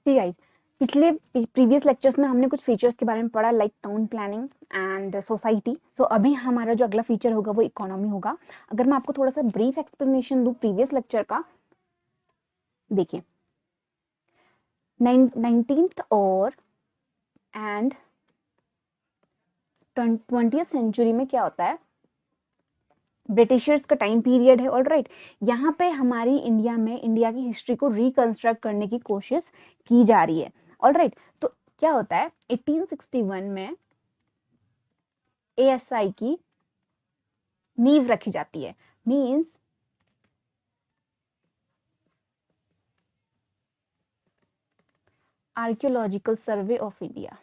ठीक गाइस, पिछले previous lectures में हमने कुछ फीचर्स के बारे में पढ़ा like town planning and society. So अभी हमारा जो अगला फीचर होगा वो इकोनॉमी होगा। अगर मैं आपको थोड़ा सा ब्रीफ एक्सप्लेनेशन दूं प्रीवियस लेक्चर का, देखिए 19th और एंड 20th सेंचुरी में क्या होता है, ब्रिटिशर्स का टाइम पीरियड है। ऑलराइट, यहाँ पे हमारी इंडिया में इंडिया की हिस्ट्री को रिकंस्ट्रक्ट करने की कोशिश की जा रही है। ऑलराइट, तो क्या होता है 1861 में एएसआई की नींव रखी जाती है। Means archaeological survey of India.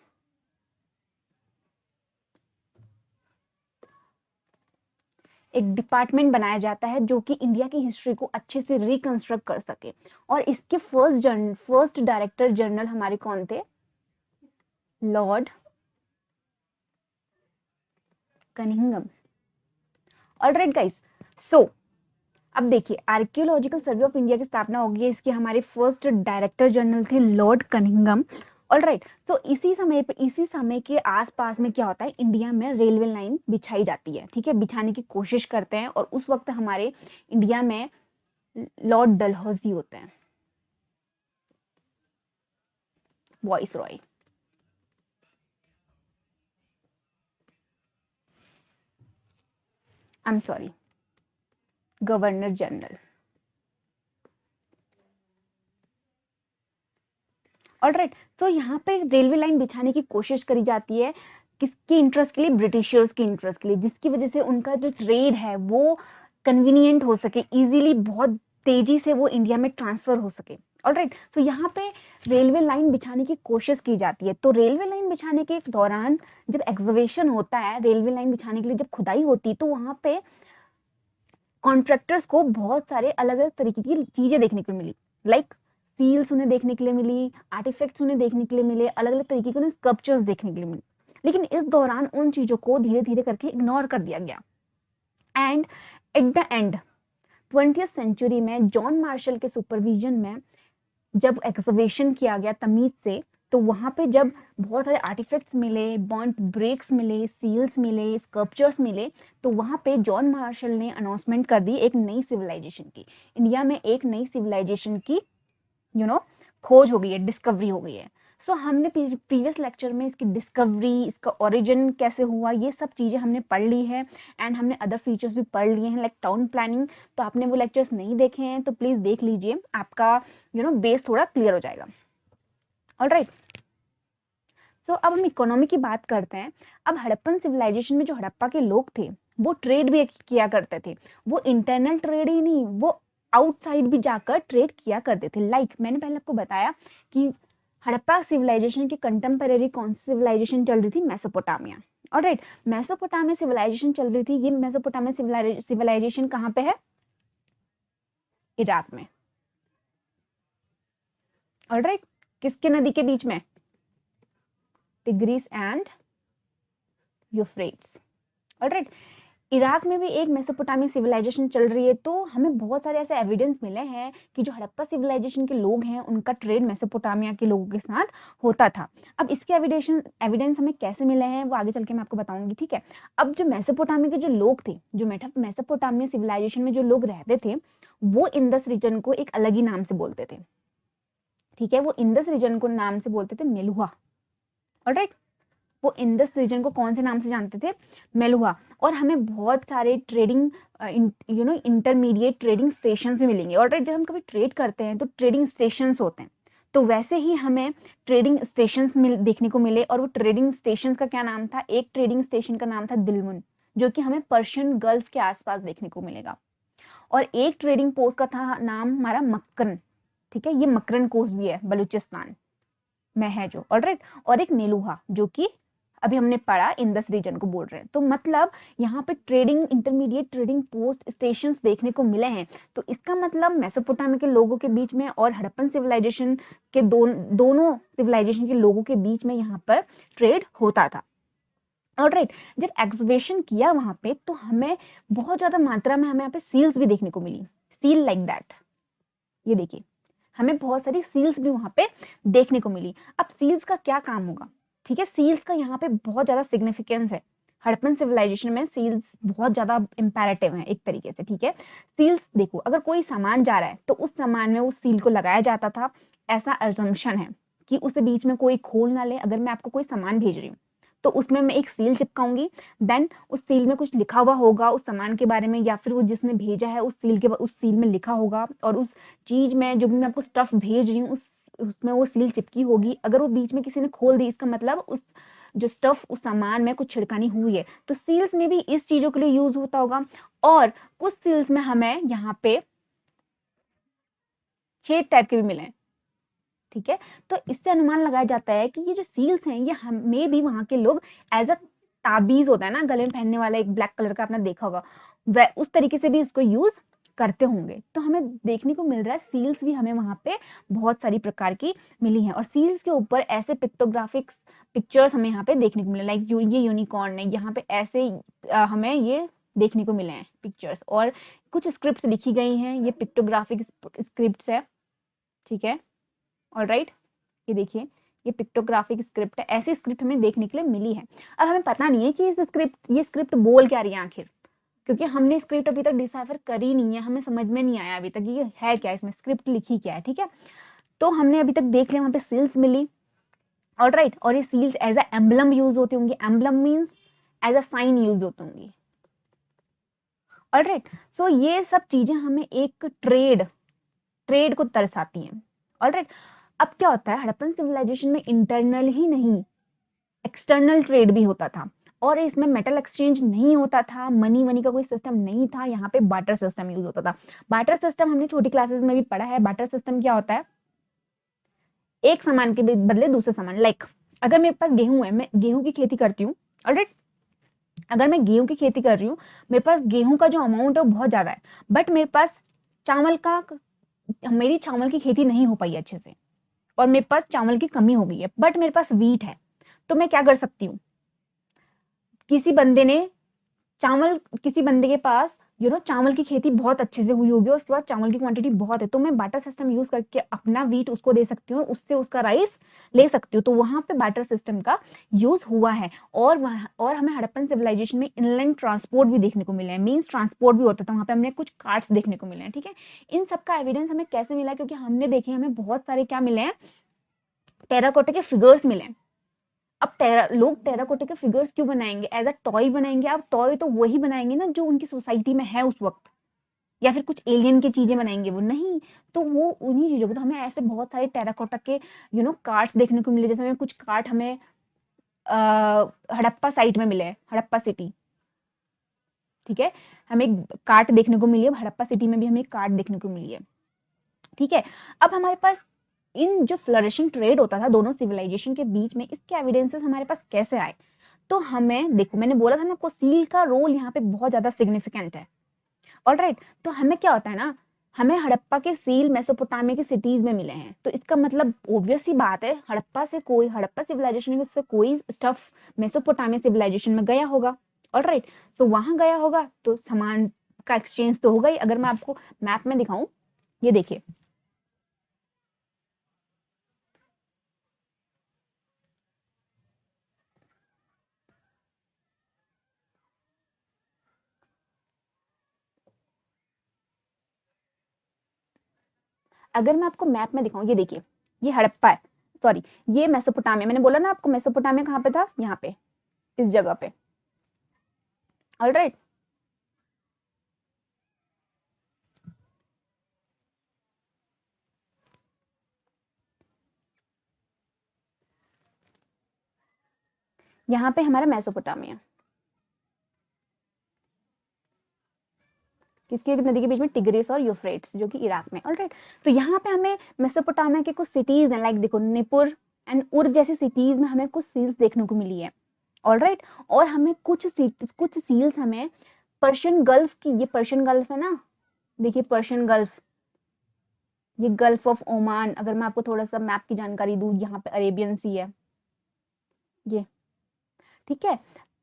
एक डिपार्टमेंट बनाया जाता है जो कि इंडिया की हिस्ट्री को अच्छे से रिकंस्ट्रक्ट कर सके। और इसके फर्स्ट डायरेक्टर जनरल हमारे कौन थे? Lord Cunningham. ऑलराइट गाइस, सो अब देखिए आर्कियोलॉजिकल सर्वे ऑफ इंडिया की स्थापना होगी। इसके हमारे फर्स्ट डायरेक्टर जनरल थे लॉर्ड कनिंघम। ऑलराइट, तो इसी समय के आसपास में क्या होता है, इंडिया में रेलवे लाइन बिछाई जाती है। ठीक है, बिछाने की कोशिश करते हैं और उस वक्त हमारे इंडिया में लॉर्ड डलहौजी होते हैं, voice Roy. I am sorry, governor general. Alright, तो यहाँ पे रेलवे लाइन बिछाने की कोशिश करी जाती है किसके इंटरेस्ट के लिए? ब्रिटिशर्स के इंटरेस्ट के लिए, जिसकी वजह से उनका जो ट्रेड है वो कन्वीनियंट हो सके, इजीली, बहुत तेजी से वो इंडिया में ट्रांसफर हो सके। ऑलराइट, तो यहाँ पे रेलवे लाइन बिछाने की कोशिश की जाती है। तो रेलवे लाइन बिछाने के दौरान जब एक्सकवेशन होता है, रेलवे लाइन बिछाने के लिए जब खुदाई होती है, तो वहां पे कॉन्ट्रैक्टर्स को बहुत सारे अलग अलग तरीके की चीजें देखने को मिली। लाइक सील्स उन्हें देखने के लिए मिली, आर्टिफैक्ट्स उन्हें देखने के लिए मिले, अलग अलग तरीके के उन्हें स्कल्पचर्स देखने के लिए मिले। लेकिन इस दौरान उन चीजों को धीरे धीरे करके इग्नोर कर दिया गया। And at the end 20th century में जॉन मार्शल के सुपरविजन में जब एक्सकवेशन किया गया तमीज से, तो वहां पे जब बहुत सारे आर्टिफैक्ट्स मिले, बॉन्ड ब्रेक्स मिले, सील्स मिले, स्कल्पचर्स मिले, तो वहां पे जॉन मार्शल ने अनाउंसमेंट कर दी एक नई सिविलाइजेशन की। इंडिया में एक नई सिविलाइजेशन की खोज हो गई है, डिस्कवरी हो गई है। सो हमने प्रीवियस लेक्चर में इसकी डिस्कवरी, इसका ओरिजिन कैसे हुआ, ये सब चीज़ें हमने पढ़ ली है। एंड हमने अदर फीचर्स भी पढ़ लिए हैं लाइक टाउन प्लानिंग। तो आपने वो लेक्चर्स नहीं देखे हैं तो प्लीज़ देख लीजिए, आपका बेस थोड़ा क्लियर हो जाएगा। ऑलराइट, सो अब हम इकोनॉमी की बात करते हैं। अब हड़प्पन सिविलाइजेशन में जो हड़प्पा के लोग थे वो ट्रेड भी किया करते थे। वो इंटरनल ट्रेड ही नहीं, वो आउटसाइड भी जाकर ट्रेड किया करते थे। लाइक मैंने पहले आपको बताया कि हड़प्पा सिविलाइजेशन की कंटेम्परेरी कौन सी सिविलाइजेशन चल रही थी? मेसोपोटामिया। ऑलराइट, मेसोपोटामिया सिविलाइजेशन चल रही थी। ये मेसोपोटामिया सिविलाइजेशन कहाँ पे है? इराक में। ऑलराइट, किसके नदी के बीच में? Tigris and Euphrates. Alright, Iraq में भी एक मेसोपोटामिया सिविलाइजेशन चल रही है। तो हमें बहुत सारे ऐसे एविडेंस मिले हैं कि जो हड़प्पा सिविलाइजेशन के लोग हैं उनका ट्रेड मेसोपोटामिया के लोगों के साथ होता था। अब इसके एविडेंस हमें कैसे मिले हैं वो आगे चल के मैं आपको बताऊंगी। ठीक है, अब जो मेसोपोटामिया के जो लोग थे, जो मेसोपोटामिया सिविलाइजेशन में जो लोग रहते थे, वो इंडस रीजन को एक अलग ही नाम से बोलते थे। ठीक है, वो इंडस रीजन को नाम से बोलते थे मेलुहा। ऑलराइट, वो इंडस रीजन को कौन से नाम से जानते थे? मेलुहा। और हमें बहुत सारे ट्रेडिंग इंटरमीडिएट ट्रेडिंग स्टेशंस भी मिलेंगे। ऑलराइट, जब हम कभी ट्रेड करते हैं तो ट्रेडिंग स्टेशंस होते हैं, तो वैसे ही हमें ट्रेडिंग स्टेशंस देखने को मिले। और वो ट्रेडिंग स्टेशंस का क्या नाम था? एक ट्रेडिंग स्टेशन का नाम था दिलमुन, जो कि हमें पर्शियन गल्फ के आसपास देखने को मिलेगा। और एक ट्रेडिंग पोस्ट का था नाम हमारा मक्कन। ठीक है, ये मकरन कोस्ट भी है, बलूचिस्तान में है जो। ऑलराइट, और एक मेलुहा जो कि अभी हमने पढ़ा इंडस रीजन को बोल रहे हैं। तो मतलब यहाँ पे trading intermediate trading post stations देखने को मिले हैं। तो इसका मतलब मेसोपोटामिया के लोगों के बीच में और हड़प्पन सिविलाइजेशन के दोनों सिविलाइजेशन के लोगों के बीच में यहाँ पर ट्रेड होता था। ऑलराइट, जब एक्सकवेशन किया वहां पे तो हमें बहुत ज्यादा मात्रा में हमें यहाँ पे सील्स भी देखने को मिली। सील लाइक दैट, ये देखिए हमें बहुत सारी सील्स भी वहाँ पे देखने को मिली। अब सील्स का क्या काम होगा, ठीक है, सील्स का यहाँ पे बहुत ज़्यादा सिग्निफिकेंस है। हड़प्पन सिविलाइजेशन में सील्स बहुत ज़्यादा इम्पेरेटिव है एक तरीके से, ठीक है। सील्स देखो, अगर कोई सामान जा रहा है तो उस सामान में उस सील को लगाया जाता था, ऐसा अजम्पशन है कि उसके बीच में कोई खोल ना ले। अगर मैं आपको कोई सामान भेज रही हूँ तो उसमें मैं एक सील चिपकाऊंगी, देन उस सील में कुछ लिखा हुआ होगा उस सामान के बारे में, या फिर वो जिसने भेजा है उस सील में लिखा होगा, और उस चीज में जो भी मैं आपको स्टफ भेज रही हूँ उसमें वो सील चिपकी होगी। अगर वो बीच में किसी ने खोल दी, इसका मतलब उस जो स्टफ उस सामान में कुछ छिड़कानी हुई है। तो सील्स में भी इस चीजों के लिए यूज होता होगा। और कुछ सील्स में हमें यहाँ पे छेद टाइप के भी मिले हैं, ठीक है। तो इससे अनुमान लगाया जाता है कि ये जो सील्स हैं ये हमें भी वहां के लोग एज अ ताबीज होता है ना, गले में पहनने वाला एक ब्लैक कलर का, आपने देखा होगा, वह उस तरीके से भी उसको यूज करते होंगे। तो हमें देखने को मिल रहा है सील्स भी हमें वहां पे बहुत सारी प्रकार की मिली हैं। और सील्स के ऊपर ऐसे पिक्टोग्राफिक्स पिक्चर्स हमें यहाँ पे देखने को मिले, लाइक ये यूनिकॉर्न है, यहाँ पे ऐसे हमें ये देखने को मिले हैं पिक्चर्स। और कुछ स्क्रिप्ट्स लिखी गई हैं, ये पिक्टोग्राफिक स्क्रिप्ट्स है, ठीक है। ऑलराइट, ये देखिए, ये पिक्टोग्राफिक स्क्रिप्ट है, ऐसी स्क्रिप्ट हमें देखने के लिए मिली है। अब हमें पता नहीं है कि ये स्क्रिप्ट बोल क्या रही है आखिर, क्योंकि हमने स्क्रिप्ट अभी तक डिसाइफर करी नहीं है, हमें समझ में नहीं आया अभी तक ये है क्या, इसमें स्क्रिप्ट लिखी क्या है, ठीक है। तो हमने अभी तक देख लिया, वहां पे सील्स मिली, ऑलराइट। और ये seals as a emblem use होती होंगी, emblem means as a sign use होती होंगी, ऑलराइट। सो ये सब चीजें हमें एक ट्रेड को दर्शाती हैं, ऑलराइट। अब क्या होता है, हड़प्पन सिविलाइजेशन में इंटरनल ही नहीं एक्सटर्नल ट्रेड भी होता था, और इसमें मेटल एक्सचेंज नहीं होता था, मनी वनी का कोई सिस्टम नहीं था, यहाँ पे बार्टर सिस्टम यूज होता था। बार्टर सिस्टम हमने छोटी क्लासेस में भी पढ़ा है। बार्टर सिस्टम क्या होता है, एक सामान के बदले दूसरे सामान, लाइक अगर मेरे पास गेहूं है, मैं गेहूं की खेती करती हूँ, ऑलराइट। अगर मैं गेहूं की खेती कर रही हूँ, मेरे पास गेहूं का जो अमाउंट है वो बहुत ज्यादा है, बट मेरे पास चावल का मेरी चावल की खेती नहीं हो पाई अच्छे से, और मेरे पास चावल की कमी हो गई है, बट मेरे पास वीट है। तो मैं क्या कर सकती हूँ, किसी बंदे के पास चावल की खेती बहुत अच्छे से हुई होगी, और उसके बाद चावल की क्वांटिटी बहुत है, तो मैं बार्टर सिस्टम यूज करके अपना वीट उसको दे सकती हूँ और उससे उसका राइस ले सकती हूँ। तो वहां पे बार्टर सिस्टम का यूज हुआ है। और हमें हड़प्पन सिविलाइजेशन में इनलैंड ट्रांसपोर्ट भी देखने को मिले हैं, मीन्स ट्रांसपोर्ट भी होता था वहां पे, हमने कुछ कार्ड्स देखने को मिले हैं, ठीक है। इन सब का एविडेंस हमें कैसे मिला, क्योंकि हमने देखे हमें बहुत सारे क्या मिले हैं, टेराकोटा के फिगर्स मिले हैं। अब लोग टेराकोटा के फिगर्स क्यों बनाएंगे, एज अ टॉय बनाएंगे। अब टॉय तो वही बनाएंगे ना जो उनकी सोसाइटी में है उस वक्त, या फिर कुछ एलियन की चीजें बनाएंगे वो नहीं। तो वो उन्हीं चीजों को, तो हमें ऐसे बहुत सारे टेराकोटा के कार्ड्स देखने को मिले। जैसे हमें कुछ कार्ड हमें हड़प्पा साइट में मिले हैं, हड़प्पा सिटी, ठीक है। हमें एक कार्ड देखने को मिली है हड़प्पा सिटी में भी, हमें एक कार्ड देखने को मिली है, ठीक है। अब हमारे पास इन जो फ्लरिशिंग ट्रेड होता था दोनों सिविलाइजेशन के बीच में, इसके एविडेंसेस हमारे पास कैसे आए। तो हमें देखो, मैंने बोला था ना आपको, सील का रोल यहाँ पे बहुत ज्यादा सिग्निफिकेंट है, ऑलराइट। तो हमें क्या होता है ना, हमें हड़प्पा के सील मेसोपोटामिया की सिटीज में मिले हैं, तो इसका मतलब ऑब्वियस ही बात है, हड़प्पा सिविलाइजेशन से कोई स्टफ मेसोपोटामिया सिविलाइजेशन में गया होगा, ऑलराइट। तो वहां गया होगा तो सामान का एक्सचेंज तो होगा ही। अगर मैं आपको मैप में दिखाऊं, ये देखिए, अगर मैं आपको मैप में दिखाऊं, ये देखिए, ये हड़प्पा है, सॉरी, ये मेसोपोटामिया, मैंने बोला ना आपको मेसोपोटामिया कहाँ पे था, यहाँ पे, इस जगह पे, ऑलराइट। यहाँ पे हमारा मेसोपोटामिया, किसकी नदी के बीच में, टिग्रिस और यूफ्रेट्स, जो कि इराक में, ऑलराइट। तो यहाँ पे हमें मेसोपोटामिया के कुछ सिटीज हैं, लाइक देखो निपुर एंड उर जैसी सिटीज में हमें कुछ सील्स देखने को मिली है, ऑलराइट। और हमें कुछ सील्स हमें पर्शियन गल्फ की, ये पर्शियन गल्फ है ना, देखिए पर्शियन गल्फ, ये गल्फ ऑफ ओमान। अगर मैं आपको थोड़ा सा मैप की जानकारी दूं, यहाँ पे अरेबियन सी है ये, ठीक है।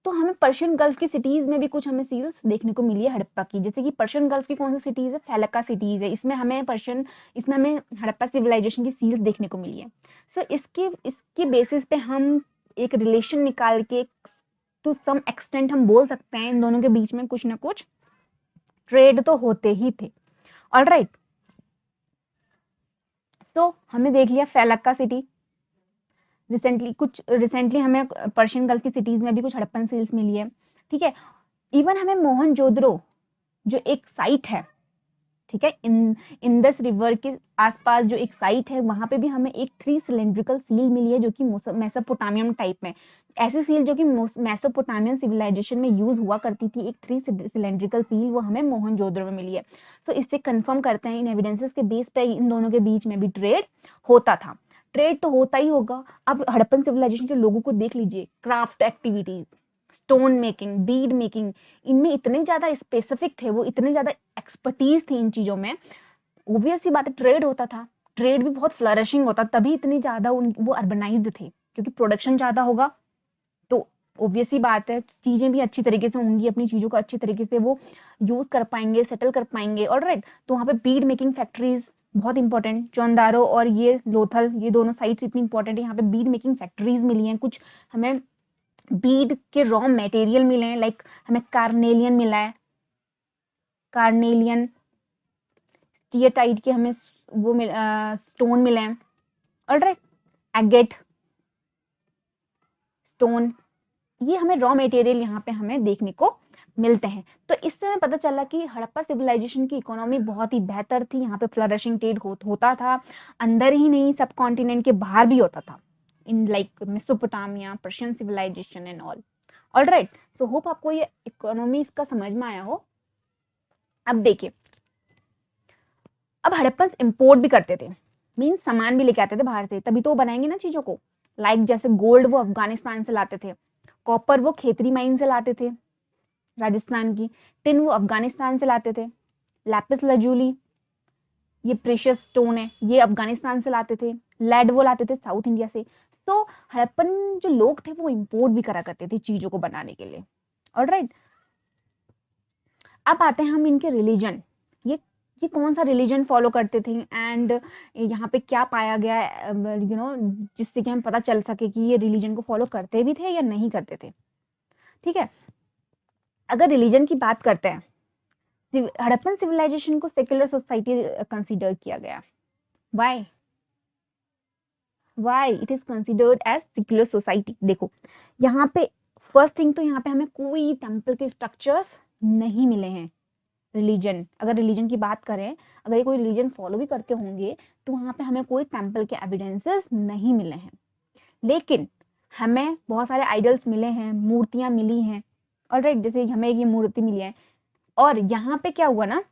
तो हमें पर्शियन गल्फ की सिटीज में भी कुछ हमें सील्स देखने को मिली है हड़प्पा की, जैसे कि पर्शियन गल्फ की कौन सी सिटीज है, फैलका सिटीज है, इसमें हमें हड़प्पा सिविलाइजेशन की सील्स देखने को मिली है। सो इसके बेसिस पे हम एक रिलेशन निकाल के टू सम एक्सटेंट हम बोल सकते हैं इन दोनों के बीच में कुछ ना कुछ ट्रेड तो होते ही थे। ऑलराइट, तो हमने देख लिया फैलक्का सिटी, रिसेंटली हमें पर्शियन गल्फ की सिटीज में भी कुछ हड़प्पन सील्स मिली है, ठीक है। इवन हमें मोहनजोदड़ो जो एक साइट है, ठीक है, इंडस रिवर के आसपास जो एक साइट है, वहां पे भी हमें एक 3 सिलेंड्रिकल सील मिली है जो कि मेसोपोटामियम टाइप में, ऐसी सील जो कि मेसोपोटामियन सिविलाइजेशन में यूज हुआ करती थी, एक 3 सिलेंड्रिकल सील वो हमें मोहनजोदड़ो में मिली है। तो इससे कंफर्म करते हैं इन एविडेंसेस के बेस पे इन दोनों के बीच में भी ट्रेड होता था। ट्रेड तो होता ही होगा। अब हड़प्पन सिविलाइजेशन के लोगों को देख लीजिए, craft activities, stone making, bead making, इनमें इतने ज्यादा स्पेसिफिक थे, वो इतने ज्यादा एक्सपर्टीज थी इन चीजों में। ऑब्वियस सी बात है, ट्रेड होता था, ट्रेड भी बहुत फ्लरिशिंग होता, तभी इतनी ज्यादा वो अर्बनाइज्ड थे, क्योंकि प्रोडक्शन ज्यादा होगा तो ऑब्वियस सी बात है चीजें भी अच्छी तरीके से होंगी, अपनी चीजों को अच्छी तरीके से वो यूज कर पाएंगे, सेटल कर पाएंगे। ऑलराइट, तो वहाँ पे बीड मेकिंग फैक्ट्रीज बहुत इंपॉर्टेंट, चौंदारो और ये लोथल, ये दोनों साइट्स इतनी इंपॉर्टेंट है, यहाँ पे बीड मेकिंग फैक्ट्रीज मिली हैं, कुछ हमें बीड के रॉ मटेरियल मिले हैं, लाइक हमें कार्नेलियन मिला है, कार्नेलियन टिएटाइट के हमें वो स्टोन मिले हैं। ऑलराइट, एगेट स्टोन, ये हमें रॉ मटेरियल यहाँ पे हमें देखने को मिलते हैं। तो इससे हमें पता चला कि हड़प्पा सिविलाइजेशन की इकोनॉमी बहुत ही बेहतर थी, यहाँ पे फ्लरिशिंग ट्रेड होता था, अंदर ही नहीं सब कॉन्टिनेंट के बाहर भी होता था, in like Mesopotamia, Persian civilisation and all. Alright, so hope आपको ये इकोनॉमी इसका समझ में आया हो। अब देखिए, अब हड़प्पन इंपोर्ट भी करते थे, मीन्स सामान भी लेके आते थे बाहर से, तभी तो वो बनाएंगे ना चीजों को, लाइक जैसे गोल्ड वो अफगानिस्तान से लाते थे, कॉपर वो खेतरी माइन से लाते थे राजस्थान की, टिन वो अफगानिस्तान से लाते थे, लैपिस लजूली ये प्रेशियस स्टोन है ये अफगानिस्तान से लाते थे, लेड वो लाते थे साउथ इंडिया से। तो हड़प्पन जो लोग थे वो इंपोर्ट भी करा करते थे चीजों को बनाने के लिए। ऑलराइट, अब आते हैं हम इनके रिलीजन, ये कौन सा रिलीजन फॉलो करते थे एंड यहाँ पे क्या पाया गया, जिससे कि हम पता चल सके कि ये रिलीजन को फॉलो करते भी थे या नहीं करते थे। ठीक है, अगर रिलीजन की बात करते हैं, हड़प्पन सिविलाइजेशन को सेक्युलर सोसाइटी कंसीडर किया गया। Why it is considered as secular society? देखो, यहाँ पे फर्स्ट थिंग तो यहाँ पे हमें कोई टेम्पल के स्ट्रक्चर्स नहीं मिले हैं। रिलीजन, अगर रिलीजन की बात करें, अगर ये कोई रिलीजन फॉलो भी करते होंगे तो वहाँ पे हमें कोई टेम्पल के एविडेंसेस नहीं मिले हैं, लेकिन हमें बहुत सारे आइडल्स मिले हैं, मूर्तियां मिली हैं। ऑलराइट, जैसे हमें ये मूर्ति मिली है, और यहाँ पे क्या हुआ ना,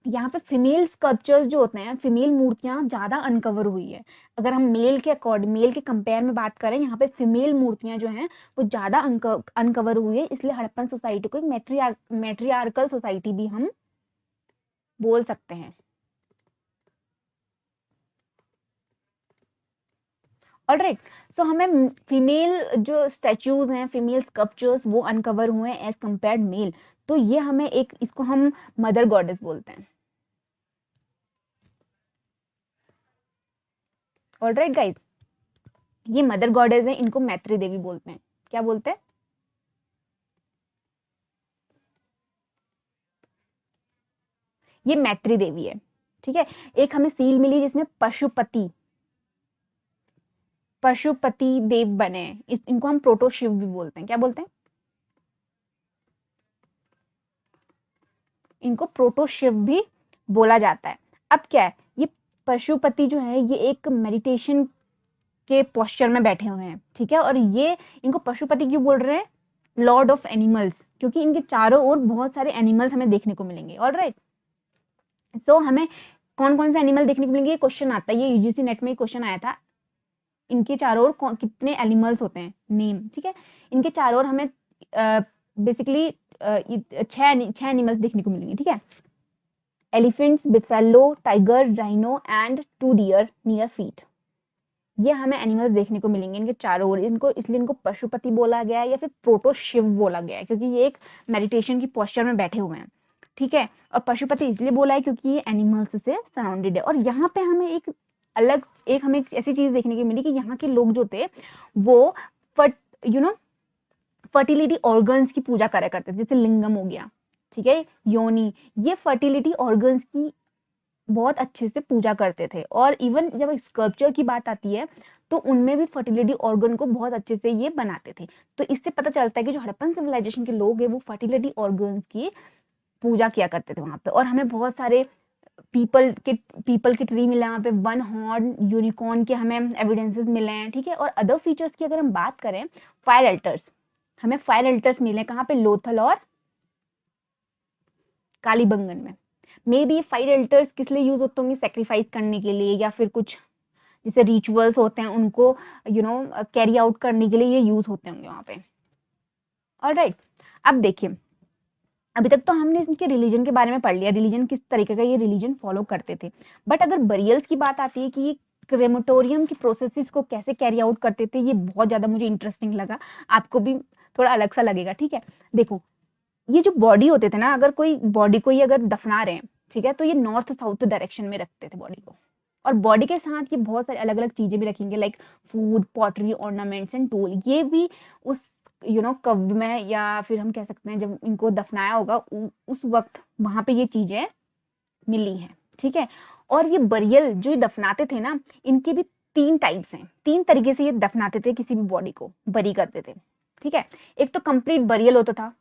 यहाँ पे फीमेल स्कल्पचर्स जो होते हैं, फीमेल मूर्तियां ज्यादा अनकवर हुई है। अगर हम मेल के कंपेयर में बात करें, यहाँ पे फीमेल मूर्तियां जो हैं वो ज्यादा अनकवर हुई है, इसलिए हड़प्पन सोसाइटी को एक मैट्रियार्कल सोसाइटी भी हम बोल सकते हैं। ऑलराइट, सो हमें फीमेल जो स्टैच्यूज हैं, फीमेल स्कल्पचर्स वो अनकवर हुए हैं एज कंपेयर्ड मेल, तो ये हमें इसको हम मदर गॉडेस बोलते हैं। ऑलराइट गाइस, ये मदर गॉडेस है, इनको मैत्री देवी बोलते हैं। क्या बोलते हैं? ये मैत्री देवी है। ठीक है, एक हमें सील मिली जिसमें पशुपति देव बने हैं, इनको हम प्रोटो शिव भी बोलते हैं। क्या बोलते हैं? इनको प्रोटो शिव भी बोला जाता है। अब क्या है, ये पशुपति जो है ये एक मेडिटेशन के पोस्चर में बैठे हुए हैं, ठीक है, और ये इनको पशुपति क्यों बोल रहे हैं? लॉर्ड ऑफ एनिमल्स, क्योंकि इनके चारों ओर बहुत सारे एनिमल्स हमें देखने को मिलेंगे। ऑलराइट, सो हमें कौन कौन से एनिमल देखने को मिलेंगे, क्वेश्चन आता है, ये यूजीसी नेट में क्वेश्चन आया था, इनके चारों ओर कितने एनिमल्स होते हैं, नेम। ठीक है, इनके चारों ओर हमें बेसिकली 6 एनिमल्स देखने को मिलेंगे। ठीक है, elephants, buffalo, tiger, rhino and 2 deer near feet, ये हमें एनिमल्स देखने को मिलेंगे इनके चारों ओर। इनको इसलिए इनको पशुपति बोला गया है या फिर प्रोटो शिव बोला गया है, क्योंकि ये एक मेडिटेशन की पोस्चर में बैठे हुए हैं, ठीक है। और पशुपति इसलिए बोला है क्योंकि ये एनिमल्स से सराउंडेड है। और यहाँ पे हमें एक ऐसी चीज देखने की मिली कि यहाँ के लोग जो थे वो फर्टिलिटी ऑर्गन्स की पूजा करा करते थे, जैसे लिंगम हो गया, ठीक है, योनि, ये फर्टिलिटी ऑर्गन्स की बहुत अच्छे से पूजा करते थे। और इवन जब स्कल्पचर की बात आती है तो उनमें भी फर्टिलिटी ऑर्गन को बहुत अच्छे से ये बनाते थे। तो इससे पता चलता है कि जो हड़प्पन सिविलाइजेशन के लोग हैं वो फर्टिलिटी ऑर्गन्स की पूजा किया करते थे वहां पे। और हमें बहुत सारे पीपल के ट्री मिले, वहाँ पे वन हॉर्न यूनिकॉर्न के हमें एविडेंसेस मिले हैं, ठीक है। और अदर फीचर्स की अगर हम बात करें, फायर अल्टर्स, हमें फायर अल्टर्स मिले कहाँ पे, लोथल और कालीबंगन में। मे बी ये फायर अल्टर्स किस लिए यूज होते होंगे, सेक्रीफाइस करने के लिए या फिर कुछ जैसे रिचुअल्स होते हैं उनको कैरी आउट करने के लिए ये यूज होते होंगे वहां पे। ऑलराइट, अब देखिए, अभी तक तो हमने इनके रिलीजन के बारे में पढ़ लिया, रिलीजन किस तरीके का ये रिलीजन फॉलो करते थे। बट अगर बरियल्स की बात आती है कि ये क्रेमेटोरियम की प्रोसेसेस को कैसे कैरी आउट करते थे, ये बहुत ज्यादा मुझे इंटरेस्टिंग लगा, आपको भी थोड़ा अलग सा लगेगा, ठीक है। देखो, ये जो बॉडी होते थे ना, अगर कोई बॉडी को ये अगर दफना रहे हैं, ठीक है, तो ये नॉर्थ साउथ डायरेक्शन में रखते थे बॉडी को। और बॉडी के साथ ये बहुत सारी अलग अलग चीजें भी रखेंगे, like food, pottery, ornaments and tool. ये भी उस कब्र में, या फिर हम कह सकते हैं जब इनको दफनाया होगा उस वक्त वहां पे ये चीजें मिली हैं, ठीक है। और ये बरियल जो ये दफनाते थे ना, इनके भी 3 टाइप्स हैं, 3 तरीके से ये दफनाते थे, किसी भी बॉडी को बरी करते थे, ठीक है। एक तो कंप्लीट बरियल होता था,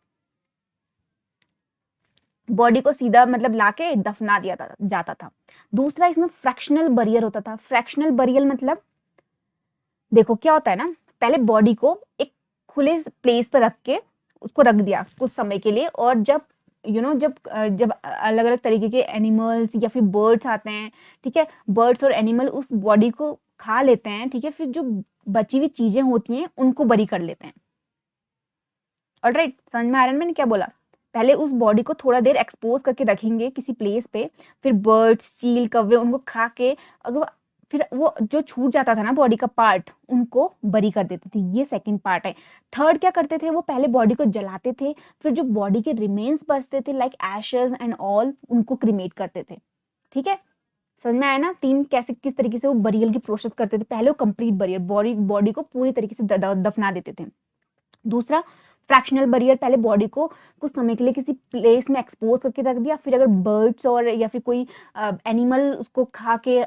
बॉडी को सीधा मतलब लाके दफना दिया जाता था। दूसरा इसमें फ्रैक्शनल बरियल होता था। फ्रैक्शनल बरियल मतलब, देखो क्या होता है ना, पहले बॉडी को एक खुले प्लेस पर रख के उसको रख दिया कुछ समय के लिए, और जब जब अलग अलग तरीके के एनिमल्स या फिर बर्ड्स आते हैं, ठीक है, बर्ड्स और एनिमल उस बॉडी को खा लेते हैं, ठीक है, फिर जो बची हुई चीजें होती हैं उनको बरी कर लेते हैं। ऑलराइट, समझ में आ रहा है मैंने क्या बोला। पहले उस बॉडी को थोड़ा देर एक्सपोज करके रखेंगे किसी प्लेस पे, फिर बर्ड्स, चील, कौवे उनको खा के, अगर फिर वो जो छूट जाता था ना बॉडी का पार्ट, उनको बरी कर देते थे। ये सेकंड पार्ट है। थर्ड क्या करते थे, वो पहले बॉडी को जलाते थे, फिर जो बॉडी के रिमेन्स बचते थे लाइक एशेस एंड ऑल, उनको क्रीमेट करते थे, ठीक है। समझ में आया ना, 3 कैसे किस तरीके से वो बरियल की प्रोसेस करते थे। पहले वो कंप्लीट बरियल, बॉडी को पूरी तरीके से दफना देते थे। दूसरा फ्रैक्शनल बरियर, पहले बॉडी को कुछ समय के लिए किसी प्लेस में एक्सपोज करके रख दिया, फिर अगर बर्ड्स और या फिर कोई एनिमल उसको खा के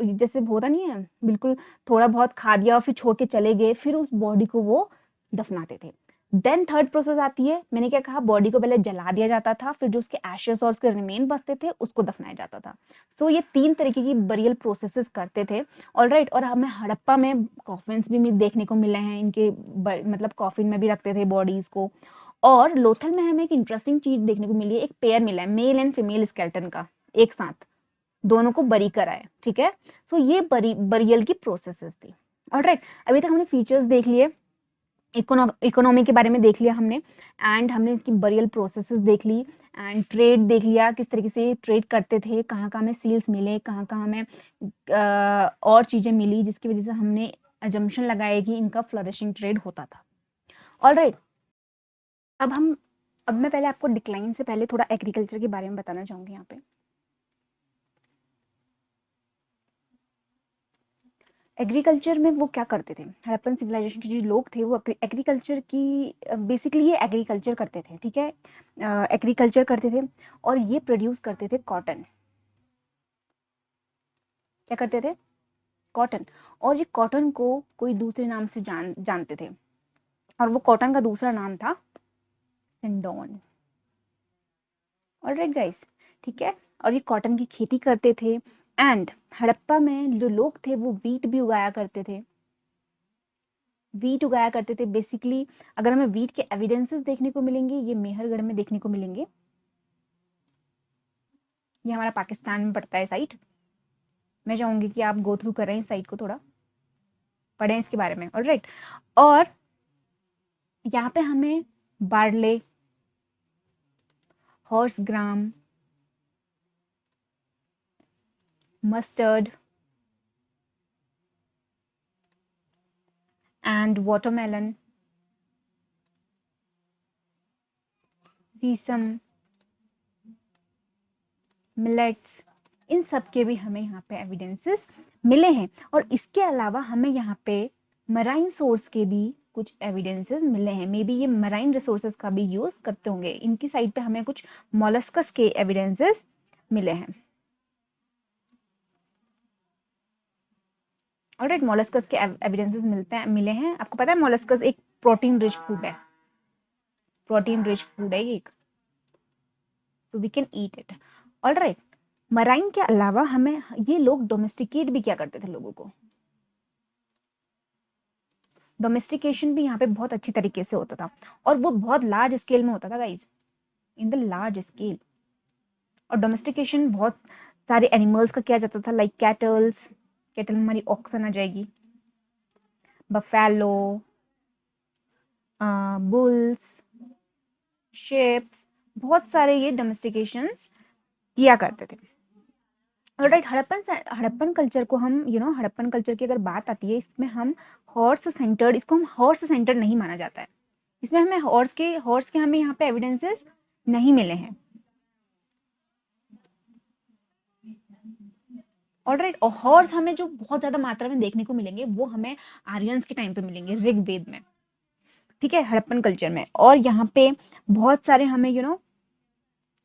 जैसे होता नहीं है, बिल्कुल थोड़ा बहुत खा दिया और फिर छोड़ के चले गए, फिर उस बॉडी को वो दफनाते थे। देन थर्ड प्रोसेस आती है, मैंने क्या कहा, बॉडी को पहले जला दिया जाता था, फिर जो उसके एशेस और उसके रिमेन बचते थे उसको दफनाया जाता था। सो ये 3 तरीके की बरियल प्रोसेसेस करते थे। ऑलराइट, और हमें हड़प्पा में कॉफिन्स भी देखने को मिले हैं, इनके मतलब कॉफिन में भी रखते थे बॉडीज को। और लोथल में हमें एक इंटरेस्टिंग चीज देखने को मिली है, एक पेयर मिला है मेल एंड फीमेल स्केलेटन का, एक साथ दोनों को बरी करा है, ठीक है। सो ये बरियल की प्रोसेसेस थी। ऑलराइट, अभी तक हमने फीचर्स देख लिए, इकोनॉमी के बारे में देख लिया हमने, एंड हमने इसकी बरियल प्रोसेसेस देख ली, एंड ट्रेड देख लिया, किस तरीके से ट्रेड करते थे, कहाँ कहाँ हमें सील्स मिले, कहाँ कहाँ हमें और चीज़ें मिली जिसकी वजह से हमने अजम्पशन लगाया कि इनका फ्लरिशिंग ट्रेड होता था। ऑलराइट, अब मैं पहले आपको डिक्लाइन से पहले थोड़ा एग्रीकल्चर के बारे में बताना चाहूँगी। यहाँ पे एग्रीकल्चर में वो क्या करते थे, हड़प्पन सिविलाइजेशन के जो लोग थे वो एग्रीकल्चर की बेसिकली ये एग्रीकल्चर करते थे, ठीक है, एग्रीकल्चर करते थे और ये प्रोड्यूस करते थे कॉटन। क्या करते थे, कॉटन। और ये कॉटन को कोई दूसरे नाम से जानते थे, और वो कॉटन का दूसरा नाम था सिंडोन। ऑलराइट गाइस, ठीक है, और ये कॉटन की खेती करते थे। एंड हड़प्पा में जो लोग थे वो वीट भी उगाया करते थे, वीट उगाया करते थे। बेसिकली अगर हमें वीट के एविडेंसेस देखने को मिलेंगे, ये मेहरगढ़ में देखने को मिलेंगे। ये हमारा पाकिस्तान में पड़ता है साइट। मैं चाहूंगी कि आप गो थ्रू करें इस साइट को, थोड़ा पढ़ें इसके बारे में। ऑलराइट, और यहाँ पे हमें barley, horse gram, mustard, and watermelon, sesame, millets, इन सब के भी हमें यहाँ पे एविडेंसेस मिले हैं। और इसके अलावा हमें यहाँ पे मराइन सोर्स के भी कुछ एविडेंसेस मिले हैं। मे बी ये मराइन रिसोर्सेज का भी यूज करते होंगे। इनकी साइड पे हमें कुछ मोलस्कस के एविडेंसेस मिले हैं। ऑलराइट, मोलस्कस के एविडेंसेस मिले हैं। आपको पता है मोलस्कस एक प्रोटीन रिच फूड है, प्रोटीन रिच फूड है एक, so we can eat it. Alright, marine के अलावा हमें ये लोग डोमेस्टिकेट भी क्या करते थे लोगों को, डोमेस्टिकेशन भी यहाँ पे बहुत अच्छी तरीके से होता था और वो बहुत लार्ज स्केल में होता था guys, in the large scale. और डोमेस्टिकेशन बहुत सारे एनिमल्स का किया जाता था, लाइक कैटल्स, कैटल में हमारी ऑक्सन आ जाएगी, बफेलो, बुल्स, शेप्स, बहुत सारे ये डोमेस्टिकेशंस किया करते थे। ऑलराइट, हड़प्पन कल्चर को हम हड़प्पन कल्चर की अगर बात आती है, इसमें हम हॉर्स सेंटर्ड नहीं माना जाता है। इसमें हमें हॉर्स के हमें यहाँ पे एविडेंसेस नहीं मिले हैं। ऑलराइट, और हॉर्स हमें जो बहुत ज्यादा मात्रा में देखने को मिलेंगे वो हमें आर्यंस के टाइम पे मिलेंगे, ऋग्वेद में, ठीक है, हड़प्पन कल्चर में। और यहाँ पे बहुत सारे हमें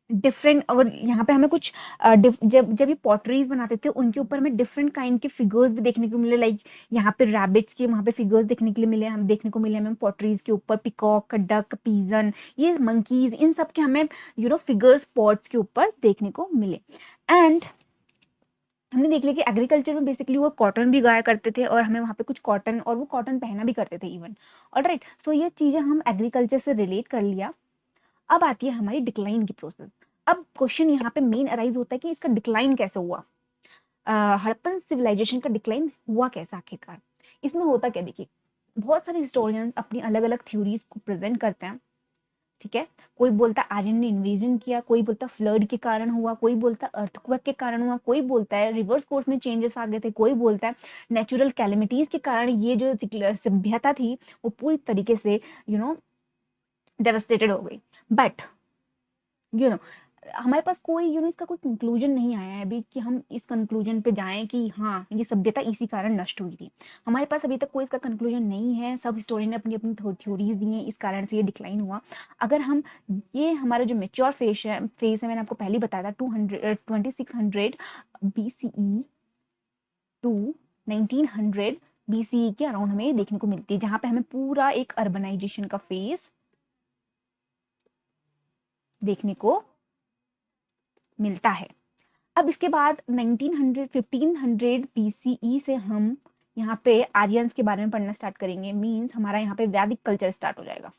डिफरेंट, अगर यहाँ पे हमें कुछ जब ये पॉटरीज बनाते थे उनके ऊपर हमें डिफरेंट काइंड के फिगर्स भी देखने को मिले, लाइक यहाँ पे रैबिट्स के वहाँ पे फिगर्स देखने के लिए मिले, हम देखने को मिले हमें पॉटरीज के ऊपर, पिकॉक, डक, पीजन, ये मंकीज, इन सब के हमें फिगर्स पॉट्स के ऊपर देखने को मिले। एंड हमने देख लिया कि एग्रीकल्चर में बेसिकली वो कॉटन भी उगाया करते थे और हमें वहाँ पे कुछ कॉटन, और वो कॉटन पहना भी करते थे इवन। ऑलराइट, सो ये चीज़ें हम एग्रीकल्चर से रिलेट कर लिया। अब आती है हमारी डिक्लाइन की प्रोसेस। अब क्वेश्चन यहाँ पे मेन अराइज होता है कि इसका डिक्लाइन कैसे हुआ, हड़प्पन सिविलाइजेशन का डिक्लाइन हुआ कैसा आखिरकार। इसमें होता क्या, देखिए बहुत सारे हिस्टोरियंस अपनी अलग अलग थ्योरीज को प्रेजेंट करते हैं, ठीक है। कोई बोलता है आर्यन ने इन्वेजन किया, कोई बोलता फ्लड के कारण हुआ, कोई बोलता अर्थक्वेक के कारण हुआ, कोई बोलता है रिवर्स कोर्स में चेंजेस आ गए थे, कोई बोलता है नेचुरल कैलेमिटीज के कारण ये जो सभ्यता थी वो पूरी तरीके से डेवास्टेटेड हो गई। बट हमारे पास कोई इसका कोई कंक्लूजन नहीं आया है अभी कि हम इस कंक्लूजन पे जाएं कि हाँ ये सभ्यता इसी कारण नष्ट हुई थी। हमारे पास अभी तक कोई इसका कंक्लूजन नहीं है। सब हिस्टोरियन ने अपनी अपनी थ्योरीज दी हैं, इस कारण से ये डिक्लाइन हुआ। अगर हम ये हमारा जो मेच्योर फेज है मैंने आपको पहले बताया था 2600 BCE टू 1900 BCE के अराउंड हमें देखने को मिलती है, जहाँ पे हमें पूरा एक अर्बनाइजेशन का फेज देखने को मिलता है। अब इसके बाद 1500 BCE से हम यहाँ पे आर्यंस के बारे में पढ़ना स्टार्ट करेंगे। मींस हमारा यहाँ पे वैदिक कल्चर स्टार्ट हो जाएगा।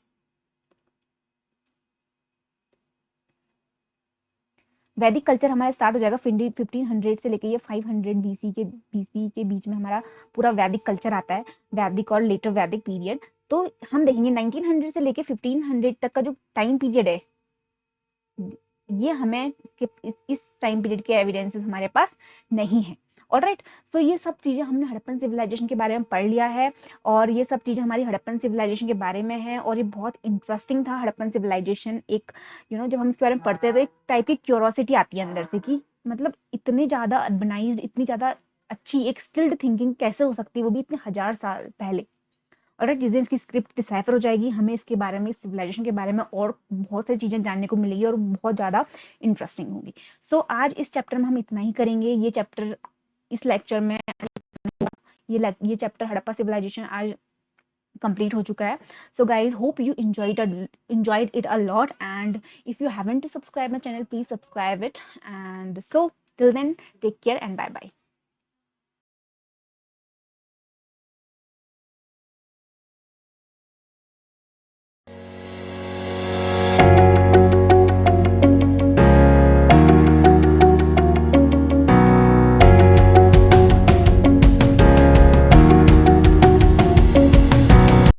वैदिक कल्चर हमारा स्टार्ट हो जाएगा 1500 से लेके ये 500 BC के बीच में हमारा पूरा वैदिक कल्चर आता है, वैदिक और लेटर वैदिक पीरियड। तो हम देखेंगे 1900 से लेके 1500 तक का जो टाइम पीरियड है, ये हमें इस टाइम पीरियड के एविडेंसेस हमारे पास नहीं है। ऑलराइट, सो ये सब चीज़ें हमने हड़प्पन सिविलाइजेशन के बारे में पढ़ लिया है और ये सब चीज़ें हमारी हड़प्पन सिविलाइजेशन के बारे में है। और ये बहुत इंटरेस्टिंग था हड़प्पन सिविलाइजेशन। एक जब हम इसके बारे में पढ़ते हैं तो एक टाइप की क्यूरोसिटी आती है अंदर से कि मतलब इतने ज़्यादा अर्बनाइज्ड, इतनी ज़्यादा अच्छी एक स्किल्ड थिंकिंग कैसे हो सकती है, वो भी इतने 1000 साल पहले। और जिस दिन इसकी स्क्रिप्ट डिसाइफर हो जाएगी, हमें इसके बारे में, सिविलाइजेशन के बारे में और बहुत सारी चीज़ें जानने को मिलेगी और बहुत ज़्यादा इंटरेस्टिंग होगी। सो आज इस चैप्टर में हम इतना ही करेंगे। ये चैप्टर इस लेक्चर में ये चैप्टर हड़प्पा सिविलाइजेशन आज कंप्लीट हो चुका है। So guys, hope you enjoyed it a lot, and if you haven't subscribed my channel, please subscribe it. And so till then, take care and bye bye.